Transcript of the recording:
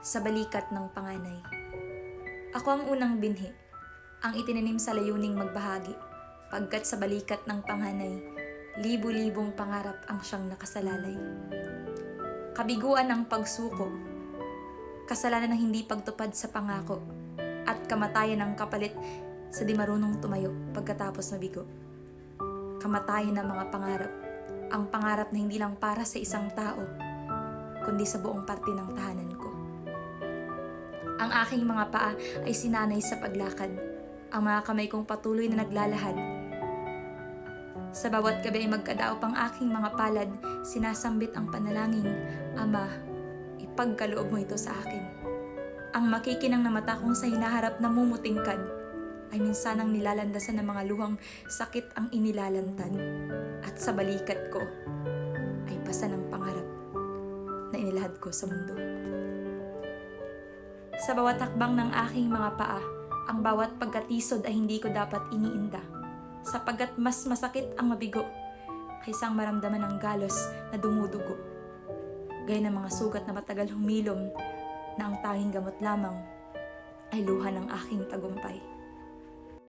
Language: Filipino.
sa balikat ng panganay. Ako ang unang binhi, ang itinanim sa layuning magbahagi, pagkat sa balikat ng panganay, libu-libong pangarap ang siyang nakasalalay. Kabiguan ng pagsuko, kasalanan ng hindi pagtupad sa pangako, at kamatayan ng kapalit sa di marunong tumayo pagkatapos mabigo. Kamatayan ng mga pangarap, ang pangarap na hindi lang para sa isang tao, kundi sa buong parte ng tahanan ko. Ang aking mga paa ay sinanay sa paglakad, ang mga kamay kong patuloy na naglalahad. Sa bawat gabi ay magkadaop ang aking mga palad, sinasambit ang panalangin, Ama, ipagkaloob mo ito sa akin. Ang makikinang na mata kong sa hinaharap na mumutingkad, ay minsanang nilalandasan ng mga luhang sakit ang inilalantad, at sa balikat ko ay pasa ng pangarap na inilahad ko sa mundo. Sa bawat hakbang ng aking mga paa, ang bawat pagkatisod ay hindi ko dapat iniinda, sapagkat mas masakit ang mabigo kaysa ang maramdaman ng galos na dumudugo, gaya ng mga sugat na matagal humilom na ang tanging gamot lamang ay luha ng aking tagumpay.